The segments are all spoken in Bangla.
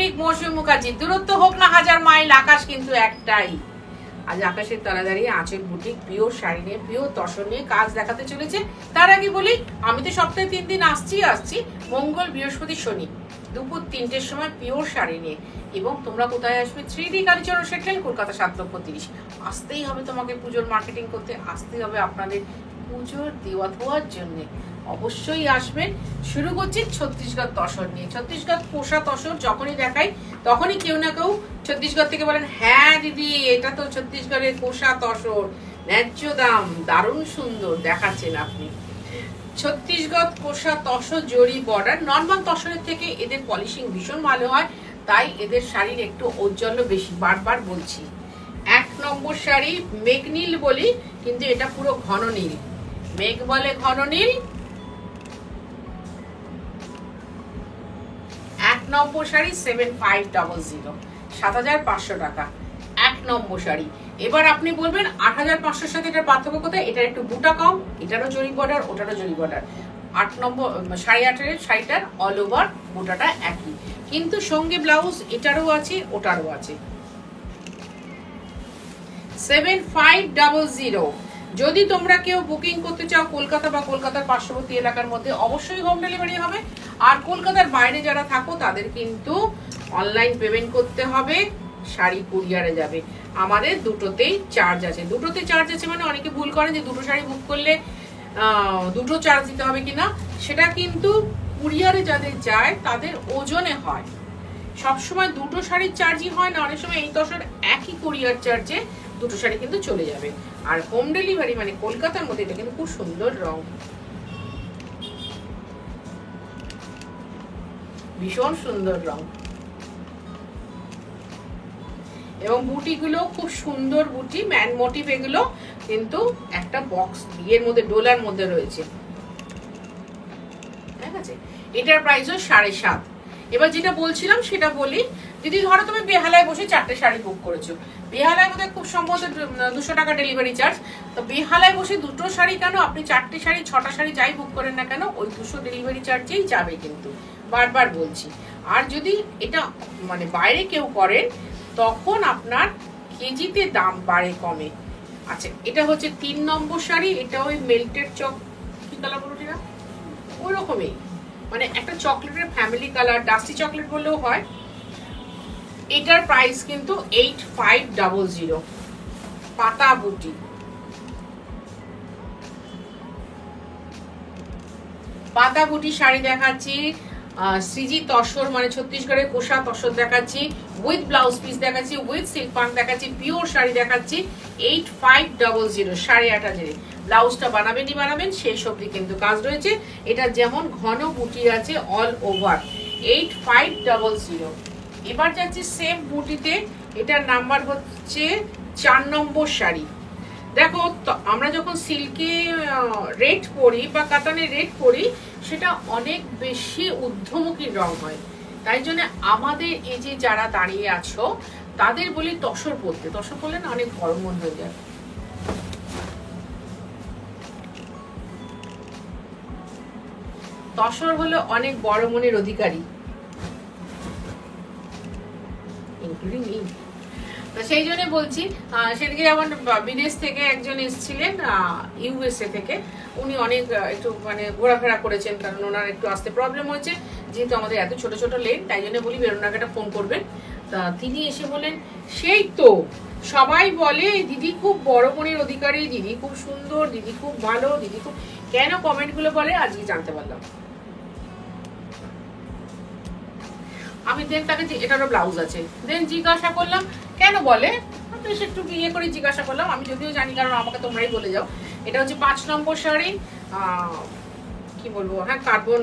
ঠিক মৌসুমী মুখার্জি, দূরত্ব হোক না 1000 মাইল, আকাশ কিন্তু একটাই। আজ আকাশের তলা দাঁড়িয়ে আঁচল বুটিক পিওর শাড়ি নিয়ে, পিওর তসর নিয়ে কাজ দেখাতে চলেছে। তার আগে বলি, আমি তো সপ্তাহে 3 দিন আসছি, মঙ্গল, বৃহস্পতি, শনি, দুপুর 3টের সময় পিওর শাড়ি নিয়ে। এবং তোমরা কোথায় আসবে? 3D Kalicharan settle, Kolkata 7,30,000। আসতেই হবে তোমাকে পুজোর মার্কেটিং করতে, আসতেই হবে আপনাদের পুজোর দেওয়া থোয়ার জন্যে। অবশ্যই আসবেন। শুরু করছি ছত্তিশগড় তসর নিয়ে। ছত্তিশগড় পোষা তসর যখনই দেখাই তখনই কেউ না কেউ ছত্তিশগড় থেকে বলেন, হ্যাঁ দিদি এটা তো ছত্তিশগড়ের পোষা তসর, ন্যায্য দাম, দারুণ সুন্দর দেখাচ্ছেন আপনি। ছত্তিশগড় পোষা তসর জরি বর্ডার। নর্মাল তসরের থেকে এদের পলিশিং ভীষণ ভালো হয়, তাই এদের শাড়ির একটু ঔজ্জ্বল্য বেশি। বারবার বলছি, 1 নম্বর শাড়ি মেঘনীল বলি, কিন্তু এটা পুরো ঘন নীল। মেঘ বলে ঘন নীল। 1 নম্বর শাড়ি 7500, 7500 টাকা 1 নম্বর শাড়ি। এবার আপনি বলবেন 8500 সাথে এটার পার্থক্য কোথায়? এটার একটু বুটা কম, এটারও জরি বর্ডার, ওটারও জরি বর্ডার। 8 নম্বর 8.5 শাড়িটার অল ওভার বুটাটা একই, কিন্তু সঙ্গে ব্লাউজ এটারও আছে ওটারও আছে। 7500। যদি তোমরা কেউ বুকিং করতে চাও কলকাতা বা কলকাতার পার্শ্ববর্তী এলাকার মধ্যে, অবশ্যই হোম ডেলিভারি হবে। আর কলকাতার বাইরে যারা থাকো তাদের কিন্তু অনলাইন পেমেন্ট করতে হবে, শাড়ি কুরিয়ারে যাবে। আমাদের দুটোতেই চার্জ আছে। দুটোতে চার্জ আছে মানে অনেকে ভুল করেন যে দুটো শাড়ি বুক করলে দুটো চার্জ দিতে হবে কিনা। সেটা কিন্তু কুরিয়ারে যাদের যায় তাদের ওজনে হয়, সবসময় দুটো শাড়ির চার্জই হয় না। অনেক সময় এই তসর একই কুরিয়ার চার্জে দুটো শাড়ি কিন্তু চলে যাবে। আর হোম ডেলিভারি মানে কলকাতার মধ্যে। এটা কিন্তু খুব সুন্দর রং, ভীষণ সুন্দর রং। এবং বুটিগুলো খুব সুন্দর বুটি, ম্যান মোটিভ এগুলো, কিন্তু একটা বক্স বিয়ের মধ্যে ডোলার মধ্যে রয়েছে। ঠিক আছে, এটার প্রাইসও 7.5। এবার যেটা বলছিলাম সেটা বলি। দিদি ধরো তুমি বেহালায় বসে 4টে শাড়ি বুক করেছো, বেহালায় বোধহয় খুব সম্ভবত 200 টাকা ডেলিভারি চার্জ। তো বেহালায় বসে দুটো শাড়ি কেন, আপনি 4টে শাড়ি 6টা শাড়ি যাই বুক করেন না কেন, ওই 200 ডেলিভারি চার্জেই যাবে কিন্তু, বারবার বলছি। আর যদি এটা মানে বাইরে কেউ করেন তখন আপনার কেজিতে দাম বাড়ে কমে। আচ্ছা, এটা হচ্ছে 3 নম্বর শাড়ি। এটা ওই মেল্টেড চক, কি কালার বলো না, ওই রকমই, মানে একটা চকলেটের ফ্যামিলি কালার, ডাস্টি চকলেট বললেও হয়। এটার প্রাইস কিন্তু 8500। পাতা বুটি, পাতা বুটি শাড়ি দেখাচ্ছি। শ্রীজি তসর মানে ছত্তিশগড়ের কোষা তসর দেখাচ্ছি, উইথ ব্লাউজ পিস দেখাচ্ছি, উইথ সিল্ক পান দেখাচ্ছি, পিওর শাড়ি দেখাচ্ছি। 8500, 8.5। ব্লাউজটা বানাবেন শেষ অবধি কিন্তু কাজ রয়েছে। এটা যেমন ঘন বুটি আছে অল ওভার। 8500। এবার যাচ্ছি সেম বুটিতে, এটার নাম্বার হচ্ছে 4 নম্বর শাড়ি। দেখো আমরা যখন সিল্কে রেড পরি বা কাতানে রেড পরি, সেটা অনেক বেশি ঊর্ধ্বমুখী রং হয়। তাই জন্য আমাদের এই যে যারা দাঁড়িয়ে আছো তাদের বলি তসর পরতে। তসর পরলে না অনেক বড় মন হয়ে যায়। তসর হলো অনেক বড় মনের অধিকারী, ইনক্লুডিং মি। তো সেই জন্য বলছি, সেদিকে যেমন বিদেশ থেকে একজন এসেছিলেন, ইউএসএ থেকে। উনি অনেক একটু মানে ঘোরাফেরা করেছেন, কারণ ওনার একটু আসতে প্রবলেম হয়েছে, যেহেতু আমাদের এত ছোট ছোট লেন। তাই জন্য বলি বেরোনাকে একটা ফোন করবেন। তা তিনি এসে বলেন, সেই তো সবাই বলে দিদি খুব বড় মনের অধিকারী, দিদি খুব সুন্দর, দিদি খুব ভালো, দিদি খুব, কেন কমেন্টগুলো বলে আজকে জানতে পারলাম। আমি দেন তাকে এটারও ব্লাউজ আছে, দেন জিজ্ঞাসা করলাম কেন বলে, বেশ একটু ইয়ে করে জিজ্ঞাসা করলাম। আমি যদিও জানি, কারণ আমাকে তোমরাই বলে যাও। এটা হচ্ছে 5 নম্বর শাড়ি। কি বলবো, হ্যাঁ কার্বন,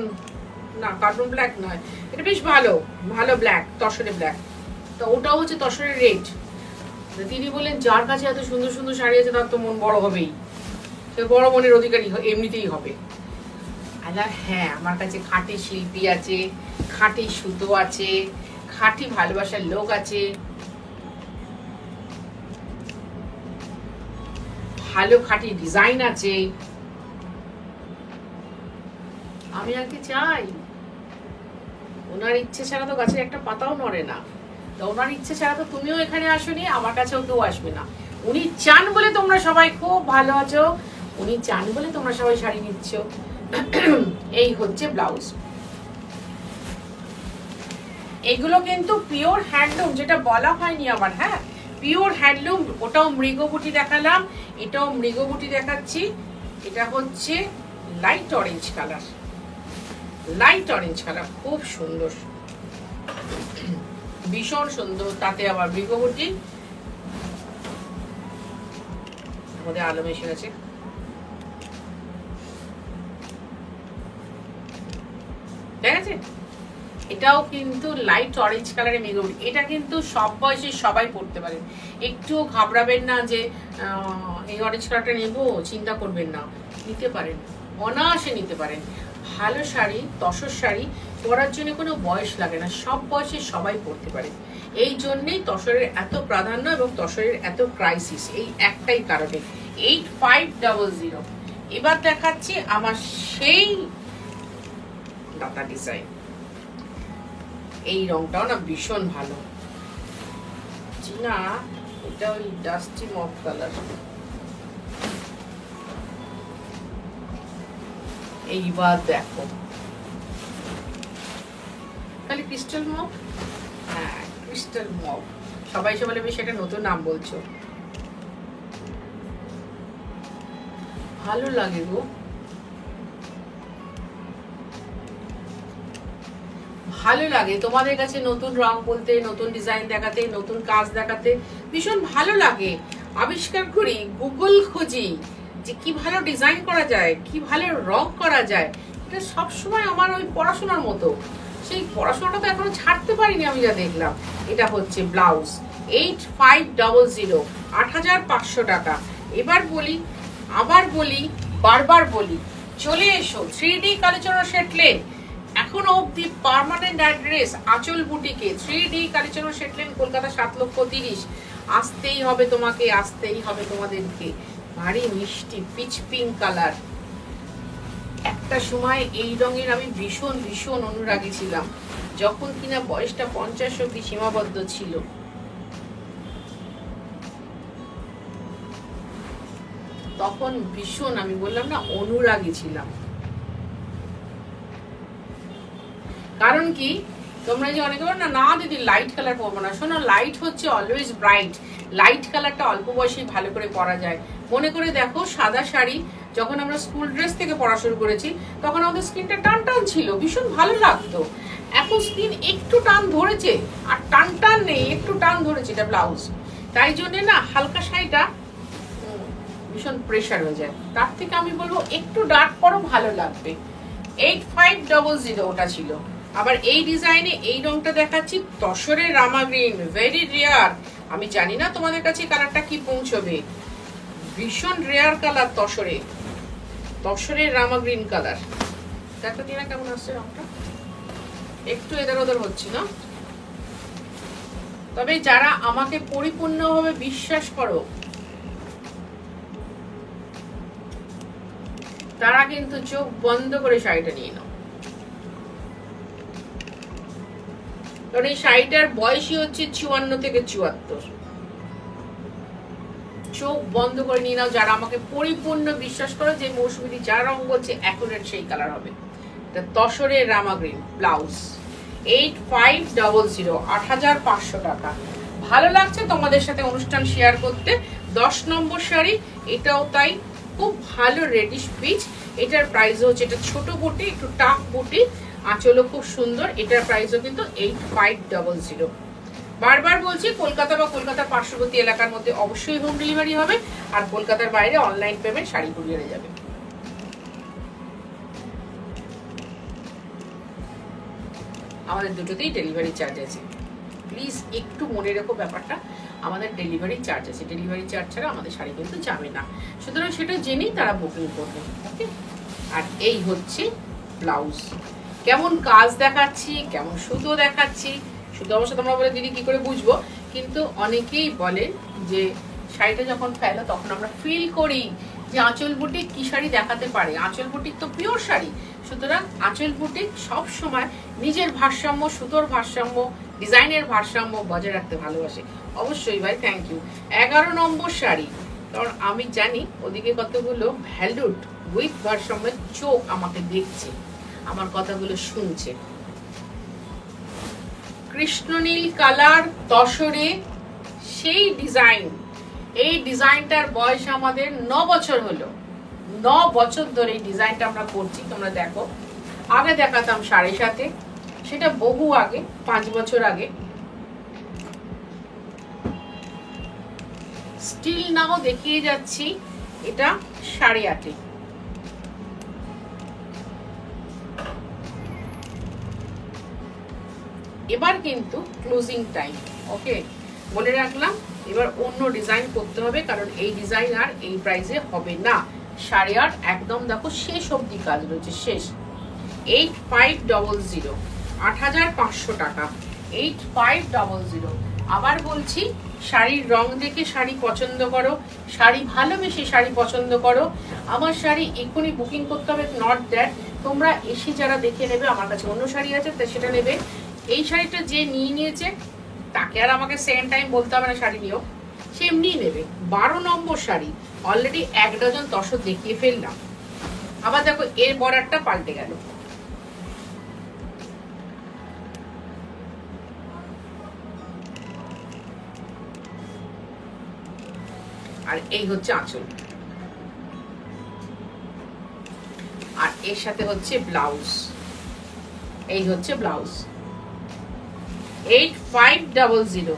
না কার্বন ব্ল্যাক নয়, এটা বেশ ভালো ভালো ব্ল্যাক, তসরে ব্ল্যাক। তো ওটাও হচ্ছে তসরে রেড। তিনি বললেন যার কাছে এত সুন্দর সুন্দর শাড়ি আছে তার তো মন বড় হবেই, সে বড় মনের অধিকারী এমনিতেই হবে। হ্যাঁ, আমার কাছে খাঁটি শিল্পী আছে, খাঁটি সুতো আছে, খাঁটি ভালোবাসার লোক আছে, ভালো খাঁটি ডিজাইন আছে। আমি আর কি চাই? ওনার ইচ্ছে ছাড়া তো গাছের একটা পাতাও নড়ে না, তো ওনার ইচ্ছে ছাড়া তো তুমিও এখানে আসোনি, আমার কাছেও কেউ আসবে না। উনি চান বলে তোমরা সবাই খুব ভালো আছো, উনি চান বলে তোমরা সবাই শাড়ি নিচ্ছ। এই হচ্ছে ব্লাউজ। এগুলো কিন্তু পিওর হ্যান্ডলুম, যেটা বলা হয়নি আবার, হ্যাঁ পিওর হ্যান্ডলুম। ওটাও মৃগবুটি দেখালাম, এটাও মৃগবুটি দেখাচ্ছি। এটা হচ্ছে light orange colour, light orange colour, খুব সুন্দর, ভীষণ সুন্দর। তাতে আবার মৃগবুটি, আমাদের আলো মেশিন আছে। ঠিক আছে, এটাও কিন্তু লাইট অরেঞ্জ কালারের মৃগবুটি। এটা কিন্তু সব বয়সে সবাই পড়তে পারে, একটুও ঘাবড়াবেন না যে এই অরেঞ্জ কালারটা নেবো, চিন্তা করবেন না, নিতে পারেন, অনায়াসে নিতে পারেন। ভালো শাড়ি, তসর শাড়ি পরার জন্য কোনো বয়স লাগে না, সব বয়সে সবাই পড়তে পারে। এই জন্যেই তসরের এত প্রাধান্য এবং তসরের এত ক্রাইসিস, এই একটাই কারণে। 8500। এবার দেখাচ্ছি আমার সেই দাতা ডিজাইন। এই রংটাও না ভীষণ ভালো, না এটা ওই ডাস্টি মফ কালার। এইবার দেখো, খালি ক্রিস্টাল মফ, হ্যাঁ ক্রিস্টাল মফ। সবাই বলে বেশ একটা নতুন নাম বলছো, ভালো লাগে গো, ভালো লাগে তোমাদের কাছে নতুন রং বলতে, নতুন ডিজাইন দেখাতে, নতুন কাজ দেখাতে ভীষণ ভালো লাগে। আবিষ্কার করি, গুগল খুঁজি যে কি ভালো ডিজাইন করা যায়, কি ভালো রং করা যায়। এটা সবসময় আমার ওই পড়াশোনার মতো, সেই পড়াশোনাটা তো এখনো ছাড়তে পারিনি আমি, যা দেখলাম। এটা হচ্ছে ব্লাউজ, 8500, 8500 টাকা। এবার বলি, আবার বলি, বারবার বলি, চলে এসো 3D কালীচরণ শেটলেন, এখনো অব্দি পার্মানেন্ট অ্যাড্রেস আঁচল বুটিকে, 3D কালীচরণ শেটলেন, কলকাতা 7,30,000। আসতেই হবে তোমাকে, আসতেই হবে তোমাদেরকে। ভারী মিষ্টি পিচ পিঙ্ক কালার। একটা সময় এই রঙের আমি ভীষণ ভীষণ অনুরাগী ছিলাম, যখন কিনা বয়সটা 50 অব্দি সীমাবদ্ধ ছিল। তখন ভীষণ, আমি বললাম না, অনুরাগী ছিলাম। কারণ কি, তোমরা যে অনেকে বলো না, না দিদি লাইট কালার পরবো না, শোনো লাইট হচ্ছে অলওয়েজ ব্রাইট। লাইট কালারটা অল্প বয়সে ভালো করে পরা যায়। মনে করে দেখো, সাদা শাড়ি যখন আমরা স্কুল ড্রেস থেকে পড়া শুরু করেছি, তখন আমাদের স্কিনটা টান টান ছিল, ভীষণ ভালো লাগতো। এখন স্কিন একটু টান ধরেছে, আর টান টান নেই, একটু টান ধরেছে, এটা ব্লাউজ। তাই জন্যে না হালকা শাড়িটা ভীষণ প্রেশার হয়ে যায়। তার থেকে আমি বলবো একটু ডার্ক পরো, ভালো লাগবে। 8500 ওটা ছিল। আবার এই ডিজাইনে এই রংটা দেখাচ্ছি, তসরের রামা গ্রিন, ভেরি রেয়ার। আমি জানি না তোমাদের কাছে কালারটা কি পৌঁছবে, ভীষণ রেয়ার কালার তসরে, তসরের রামা গ্রিন কালার। দেখো টিনা কেমন আসছে রংটা, একটু এদের ওদের হচ্ছে না। তবে যারা আমাকে পরিপূর্ণভাবে বিশ্বাস করো, তারা কিন্তু চোখ বন্ধ করে শাড়িটা নিয়ে নাও। কারণ এই শাড়িটার বয়সই হচ্ছে 54 থেকে 74। চোখ বন্ধ করে নিয়ে নাও, যারা আমাকে পরিপূর্ণ বিশ্বাস করো যে মৌসুমী যা রং বলছে অ্যাকুরেট সেই কালার হবে। এটা তসরের রামা গ্রিন, ব্লাউজ 8500, 8500 টাকা। ভালো লাগছে তোমাদের সাথে অনুষ্ঠান শেয়ার করতে। 10 নম্বর শাড়ি, এটাও তাই, খুব ভালো রেডিশ পিচ। এটার প্রাইস হচ্ছে, এটা ছোট বুটি, একটু টাফ বুটি, আঁচলও খুব সুন্দর। এটার প্রাইসও কিন্তু 8500। বারবার বলছি, কলকাতা বা কলকাতার পার্শ্ববর্তী এলাকার মধ্যে অবশ্যই হোম ডেলিভারি হবে, আর কলকাতার বাইরে অনলাইন পেমেন্ট শাড়ি কুরিয়ারে যাবে। আমাদের দুটোতেই ডেলিভারি চার্জ আছে, প্লিজ একটু মনে রেখো ব্যাপারটা। আমাদের ডেলিভারি চার্জ আছে, ডেলিভারি চার্জ ছাড়া আমাদের শাড়ি কিন্তু যাবে না, সুতরাং সেটা জেনেই তারা বুকিং করবে। ওকে, আর এই হচ্ছে ব্লাউজ। কেমন কাজ দেখাচ্ছি, কেমন সুতো দেখাচ্ছি, সুতো অবশ্য তোমরা বলে দিদি কি করে বুঝবো, কিন্তু অনেকেই বলেন যে শাড়িটা যখন ফেলো তখন আমরা ফিল করি যে আঁচল বুটিক কি শাড়ি দেখাতে পারে। আঁচল বুটিক তো পিওর শাড়ি, সুতরাং আঁচল বুটিক সব সময় নিজের ভারসাম্য, সুতোর ভারসাম্য, ডিজাইনের ভারসাম্য বজায় রাখতে ভালোবাসে। অবশ্যই ভাই, থ্যাংক ইউ। 11 নম্বর শাড়ি, কারণ আমি জানি ওদিকে কতগুলো ভ্যালুড উইথ ভারসাম্যের চোখ আমাকে দেখছে, আমার কথাগুলো শুনছে। কৃষ্ণনীল কালার তসরে সেই ডিজাইন, এই ডিজাইনটার বয়স আমাদের 9 বছর হলো। 9 বছর ধরে এই ডিজাইনটা আমরা করছি। তোমরা দেখো, আগে দেখাতাম 7.5, সেটা বহু আগে, 5 বছর আগে। স্টিল নাও দেখিয়ে যাচ্ছি, এটা 8.5। এবার কিন্তু ক্লোজিং টাইম, ওকে বলে রাখলাম। এবার অন্য ডিজাইন করতে হবে, কারণ এই ডিজাইন আর এই প্রাইসে হবে না। 8.5 একদম দেখো শেষ অবধি কাজ রয়েছে, শেষ। 8500, 8500 টাকা, 8500। আবার বলছি, শাড়ির রং দেখে শাড়ি পছন্দ করো, শাড়ি ভালোবেসে শাড়ি পছন্দ করো। আমার শাড়ি এক্ষুনি বুকিং করতে হবে, নট দ্যাট তোমরা এসে যারা দেখে নেবে, আমার কাছে অন্য শাড়ি আছে তা সেটা নেবে। এই শাড়িটা যে নিয়ে নিয়েছে তাকে আর আমাকে সেকেন্ড টাইম বলতে হবে না শাড়ি নিও, সে এমনিই নেবে। 12 নম্বর শাড়ি, অলরেডি 1 ডজন তসর দেখিয়ে ফেললাম। আবার দেখো এর বর্ডারটা পাল্টে গেল। আর এই হচ্ছে আঁচল, আর এর সাথে হচ্ছে ব্লাউজ। এই হচ্ছে ব্লাউজ। 8500।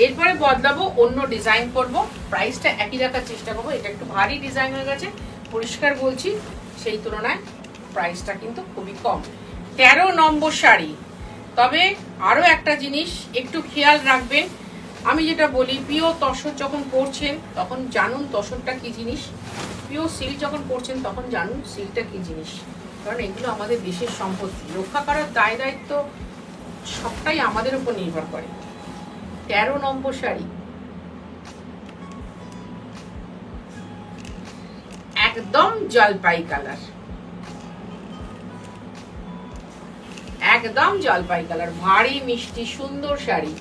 এরপরে বদলাবো, অন্য ডিজাইন করব, প্রাইসটা একই রাখার চেষ্টা করবো। এটা একটু ভারী ডিজাইন হয়ে গেছে, পরিষ্কার বলছি, সেই তুলনায় প্রাইসটা কিন্তু খুবই কম। 13 নম্বর শাড়ি। তবে আরো একটা জিনিস একটু খেয়াল রাখবেন, আমি যেটা বলি, পিওর তসর যখন পরছেন তখন জানুন তসরটা কি জিনিস, পিওর সিল্ক যখন পরছেন তখন জানুন সিল্কটা কি জিনিস। কারণ এগুলো আমাদের দেশের সম্পত্তি, রক্ষা করার দায় দায়িত্ব সবটাই আমাদের উপর নির্ভর করে। 13 নম্বর শাড়ি, একদম জলপাই কালার, একদম জলপাই কালার, ভারী মিষ্টি সুন্দর শাড়ি,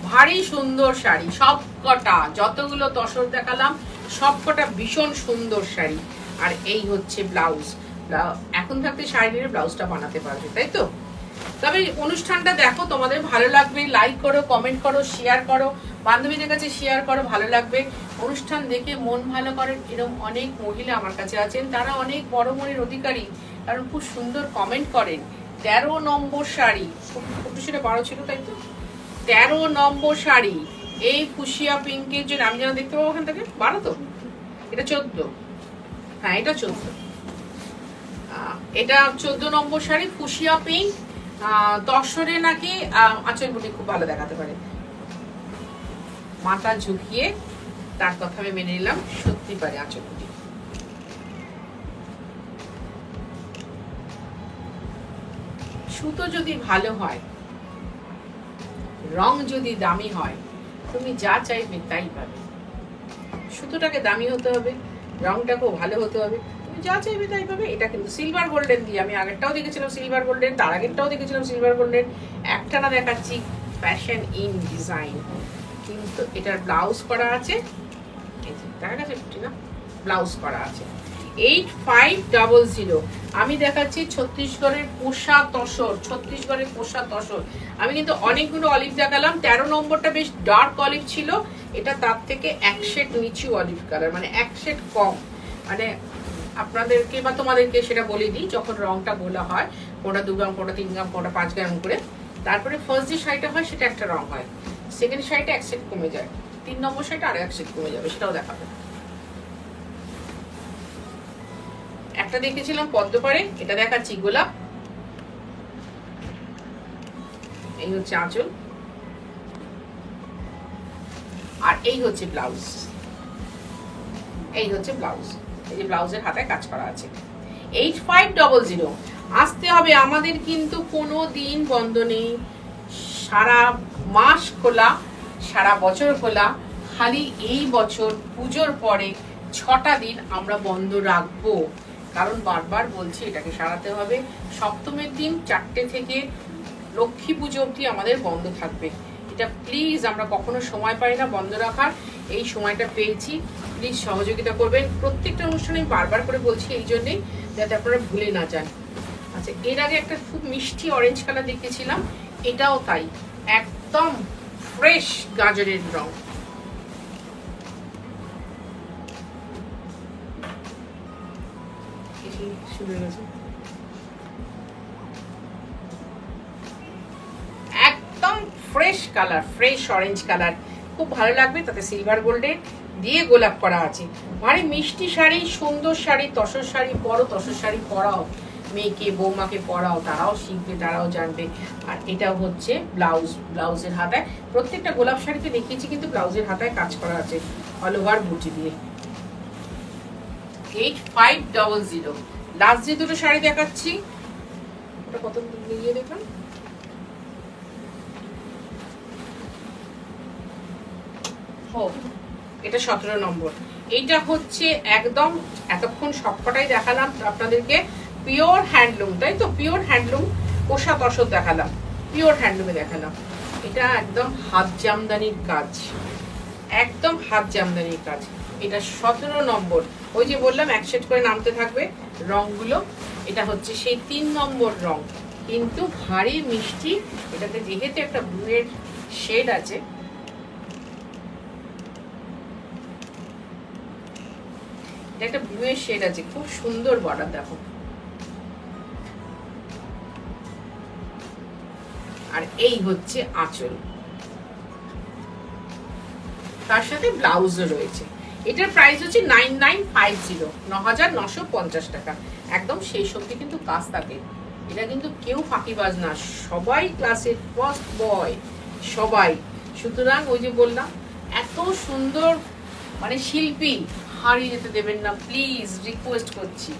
ভারী সুন্দর শাড়ি। সবকটা যতগুলো তসর দেখালাম সবকটা ভীষণ সুন্দর শাড়ি। আর এই হচ্ছে ব্লাউজ। এখন থাকতে শাড়ি নিয়ে ব্লাউজটা বানাতে পারবে, তাই তো? তবে অনুষ্ঠানটা দেখো, তোমাদের ভালো লাগবে, লাইক করো, কমেন্ট করো, শেয়ার করো, বান্ধবীদের কাছে শেয়ার করো, ভালো লাগবে। অনুষ্ঠান দেখে মন ভালো করেন এরকম অনেক মহিলা আমার কাছে আছেন, তারা অনেক বড় মনের অধিকারী, কারণ খুব সুন্দর কমেন্ট করেন। 13 নম্বর শাড়ি, সেটা 12 ছিল তাই তো? 13 নম্বর শাড়ি, এই ফুসিয়া পিঙ্কের জন্য আমি যেন দেখতে পাবো ওখান থেকে 12 তো, এটা 14, হ্যাঁ এটা 14, এটা 14 নম্বর শাড়ি, ফুসিয়া পিঙ্ক। তসরে নাকি আঁচল বুটি খুব ভালো দেখাতে পারে। মাথা ঝুঁকিয়ে তার কথা আমি মেনে নিলাম, সত্যি পারে আঁচল বুটি। সুতো যদি ভালো হয়, রং যদি দামি হয়, তুমি যা চাইবে তাই পাবে। সুতোটাকে দামি হতে হবে, রংটাকেও ভালো হতে হবে, তুমি যা চাইবে তাই পাবে। এটা কিন্তু সিলভার গোল্ডেন দিয়ে, আমি আগেরটাও দেখেছিলাম সিলভার গোল্ডেন, তার আগেরটাও দেখেছিলাম সিলভার গোল্ডেন, একটানা দেখাচ্ছি ফ্যাশন ইন ডিজাইন। কিন্তু এটার ব্লাউজ করা আছে, দেখা গেছে না, ব্লাউজ করা আছে। 8500। আমি দেখাচ্ছি ছত্তিশগড়ের পোষা তসর, ছত্তিশগড়ের পোষা তসর। আমি কিন্তু অনেকগুলো অলিভ দেখালাম, 13 নম্বরটা বেশ ডার্ক অলিভ ছিল, এটা তার থেকে 1 শেড নিচু অলিভ কালার, মানে 1 শেড কম। মানে আপনাদেরকে বা তোমাদেরকে সেটা বলে দিই, যখন রংটা গোলা হয়, কোনটা 2 গ্রাম, কোনটা 3 গ্রাম, কোনটা 5 গ্রাম করে, তারপরে ফার্স্ট যে শাড়িটা হয় সেটা একটা রং হয়, সেকেন্ড শাড়িটা 1 শেড কমে যায়, 3 নম্বর শাড়িটা আরো 1 শেড কমে যাবে, সেটাও দেখাবে। একটা দেখেছিলাম পদ্মপাড়ে, এটা দেখাচ্ছি গোলাপ। এই হচ্ছে আঁচল, আর এই হচ্ছে ব্লাউজ। এই হচ্ছে ব্লাউজ, এই যে ব্লাউজের হাতায় কাজ করা আছে। 8500। আসতে হবে, আমাদের কিন্তু কোনো দিন বন্ধ নেই, সারা মাস খোলা, সারা বছর খোলা। খালি এই বছর পুজোর পরে 6টা দিন আমরা বন্ধ রাখবো, কারণ বারবার বলছি এটাকে সারাতে হবে। সপ্তমীর দিন 4টে থেকে লক্ষ্মী পুজো অবধি আমাদের বন্ধ থাকবে। এটা প্লিজ, আমরা কখনো সময় পাই না বন্ধ রাখার, এই সময়টা পেয়েছি, প্লিজ সহযোগিতা করবেন। প্রত্যেকটা অনুষ্ঠানে বারবার করে বলছি এই জন্যেই, যাতে আপনারা ভুলে না যান। আচ্ছা, এর আগে একটা খুব মিষ্টি অরেঞ্জ কালার দেখিয়েছিলাম, এটাও তাই, একদম ফ্রেশ গাজরের রং। একদম fresh colour, fresh orange colour, খুব ভালো লাগবে। তাতে সিলভার গোল্ডের দিয়ে গোলাপ করা আছে। ভারী মিষ্টি শাড়ি, সুন্দর শাড়ি, তসর শাড়ি পরো, তসর শাড়ি পরাও, মেয়েকে বৌমাকে পরাও, তারাও শিখবে, তারাও জানবে। আর এটাও হচ্ছে ব্লাউজ, ব্লাউজের হাতায়, প্রত্যেকটা গোলাপ শাড়িতে দেখিয়েছি কিন্তু ব্লাউজের হাতায় কাজ করা আছে অল ওভার বুটি দিয়ে। 8500। লাস্ট যে দুটো শাড়ি দেখাচ্ছি, ওটা কত নিয়ে দেখুন, এটা 17 নম্বর। এইটা হচ্ছে একদম, এতক্ষণ সবকটাই দেখালাম আপনাদেরকে পিওর হ্যান্ডলুম, তাই তো, পিওর হ্যান্ডলুম, কোষা তসর দেখালাম, পিওর হ্যান্ডলুমে দেখালাম। এটা একদম হাত জামদানির কাজ, একদম হাত জামদানির কাজ। এটা 17 নম্বর। ওই যে বললাম এক সেট করে নামতে থাকবে রংগুলো, এটা হচ্ছে সেই 3 নম্বর রং, কিন্তু ভারী মিষ্টি। এটাতে যেহেতু একটা ব্লুয়ের শেড আছে, একটা ব্লুয়ের শেড আছে, খুব সুন্দর বর্ডার দেখো। আর এই হচ্ছে আঁচল, তার সাথে ব্লাউজও রয়েছে। এটার প্রাইস হচ্ছে 9950, 9950 টাকা। একদম সেই সত্যি কিন্তু কাজ থাকে, এটা কিন্তু কেউ ফাঁকিবাজ না, সবাই ক্লাসের ফার্স্ট বয়, সবাই। সুতরাং ওই যে বললাম, এত সুন্দর মানে শিল্পী, হারিয়ে যেতে দেবেন না প্লিজ, রিকোয়েস্ট করছি।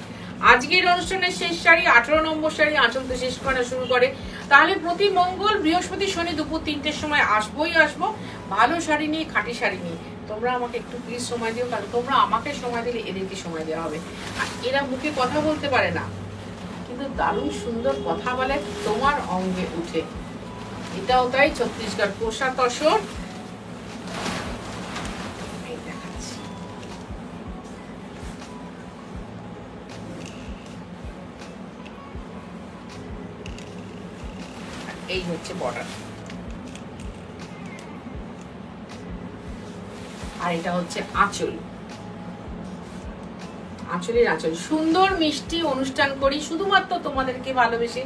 আজকের অনুষ্ঠানের শেষ শাড়ি 18 নম্বর শাড়ি, আঁচলতে শেষ করা শুরু করে। তাহলে প্রতি মঙ্গল, বৃহস্পতি, শনি দুপুর 3টের সময় আসবোই আসবো, ভালো শাড়ি নিয়ে, খাঁটি শাড়ি নিয়ে। তোমরা আমাকে একটু প্লিজ সময় দিও, কারণ তোমরা আমাকে সময় দিলে এদেরকে সময় দেওয়া হবে। আর এরা মুখে কথা বলতে পারে না, কিন্তু দারুণ সুন্দর কথা বলে তোমার অঙ্গে উঠে। এটাও তাই, ছত্তিশগড় কোষা তসর। এই হচ্ছে বর্ডার, আর এটা হচ্ছে আঁচল, আঁচলের আঁচল। সুন্দর মিষ্টি অনুষ্ঠান করি শুধুমাত্র তোমাদেরকে ভালোবেসে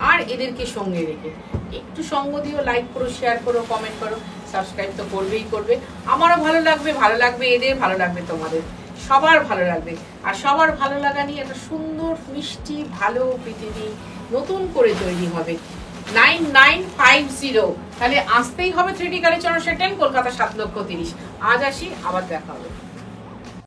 আর এদেরকে সঙ্গে রেখে। একটু সঙ্গ দিও, লাইক করো, শেয়ার করো, কমেন্ট করো, সাবস্ক্রাইব তো করবেই করবে। আমারও ভালো লাগবে, ভালো লাগবে এদের, ভালো লাগবে তোমাদের, সবার ভালো লাগবে। আর সবার ভালো লাগা নিয়ে একটা সুন্দর মিষ্টি ভালো পৃথিবী নতুন করে তৈরি হবে। 9950, তাহলে আসতেই হবে 3D কালীচরণ সেটেন, কলকাতা 7,30,000। আজ আসি, আবার দেখা হবে।